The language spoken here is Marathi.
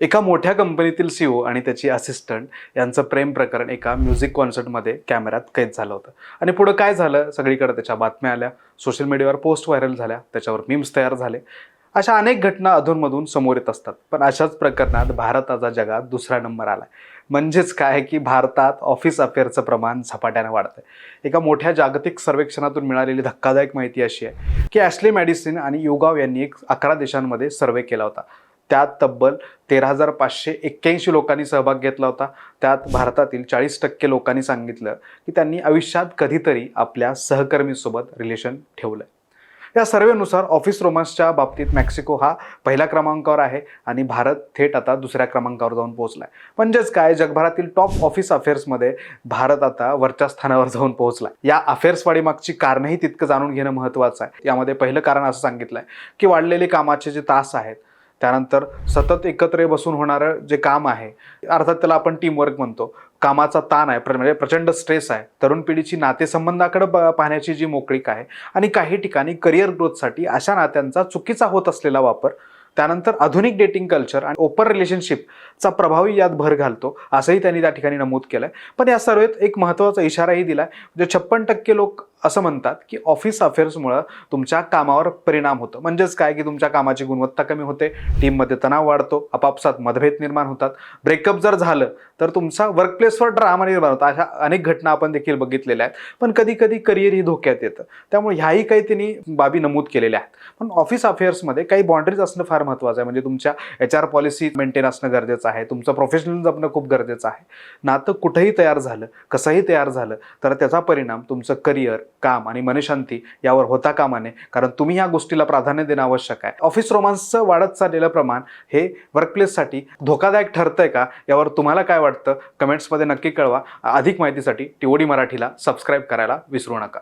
एका मोठ्या कंपनीतील सीईओ आणि त्याची असिस्टंट यांचं प्रेम प्रकरण एका म्युझिक कॉन्सर्टमध्ये कॅमेऱ्यात कैद झालं होतं. आणि पुढं काय झालं, सगळीकडे त्याच्या बातम्या आल्या, सोशल मीडियावर पोस्ट व्हायरल झाल्या, त्याच्यावर मीम्स तयार झाले. अशा अनेक घटना अधूनमधून समोर येत असतात. पण अशाच प्रकरणात भारताचा जगात दुसरा नंबर आला. म्हणजेच काय की भारतात ऑफिस अफेअरचं प्रमाण झपाट्याने वाढतंय. एका मोठ्या जागतिक सर्वेक्षणातून मिळालेली धक्कादायक माहिती अशी आहे की ॲशले मॅडिसन आणि युगाव यांनी 11 देशांमध्ये सर्वे केला होता. त्यात तब्बल 13,581 लोकांनी सहभाग घेतला होता. त्यात भारतातील 40% लोकांनी सांगितलं की त्यांनी आयुष्यात कधीतरी आपल्या सहकर्मीसोबत रिलेशन ठेवलंय. या सर्वेनुसार ऑफिस रोमांसच्या बाबतीत मेक्सिको हा पहिल्या क्रमांकावर आहे आणि भारत थेट आता दुसऱ्या क्रमांकावर जाऊन पोहोचलाय. म्हणजेच काय, जगभरातील टॉप ऑफिस अफेअर्समध्ये भारत आता वरच्या स्थानावर जाऊन पोहोचलाय. या अफेअर्स वाढीमागची कारणही तितकं जाणून घेणं महत्त्वाचं आहे. यामध्ये पहिलं कारण असं सांगितलंय की वाढलेले कामाचे जे तास आहेत, त्यानंतर सतत एकत्र बसून होणारं जे काम आहे, अर्थात त्याला आपण टीमवर्क म्हणतो, कामाचा ताण आहे, म्हणजे प्रचंड स्ट्रेस आहे, तरुण पिढीची नातेसंबंधाकडे पाहण्याची जी मोकळीक आहे आणि काही ठिकाणी करिअर ग्रोथसाठी अशा नात्यांचा चुकीचा होत असलेला वापर, त्यानंतर आधुनिक डेटिंग कल्चर आणि ओपन रिलेशनशिपचा प्रभावी यात भर घालतो, असंही त्यांनी त्या ठिकाणी नमूद केलंय. पण या सर्वेत एक महत्त्वाचा इशाराही दिलाय. म्हणजे 56% लोक असं म्हणतात की ऑफिस अफेअर्समुळे तुमच्या कामावर परिणाम होतो. म्हणजेच काय की तुमच्या कामाची गुणवत्ता कमी होते, टीममध्ये तणाव वाढतो, आपापसात मतभेद निर्माण होतात, ब्रेकअप जर झालं तर तुमचा वर्कप्लेसवर ड्रामा निर्माण होता. अशा अनेक घटना आपण देखील बघितलेल्या आहेत. पण कधी कधी करिअरही धोक्यात येतं. त्यामुळे ह्याही काही त्यांनी बाबी नमूद केलेल्या आहेत. पण ऑफिस अफेअर्समध्ये काही बाउंड्रीज असणं फार महत्त्वाचं आहे. म्हणजे तुमच्या HR पॉलिसी मेंटेन असणं गरजेचं आहे, तुमचं प्रोफेशनल जपणं खूप गरजेचं आहे. नातं कुठंही तयार झालं, कसंही तयार झालं तर त्याचा परिणाम तुमचं करिअर, काम आणि मनशांती यावर होता कामा नये, कारण तुम्ही या गोष्टीला प्राधान्य देणं आवश्यक आहे. ऑफिस रोमांसचं वाढत चाललेलं प्रमाण हे वर्कप्लेससाठी धोकादायक ठरतंय का, यावर तुम्हाला काय वाटतं कमेंट्समध्ये नक्की कळवा. अधिक माहितीसाठी TOD मराठीला सबस्क्राईब करायला विसरू नका.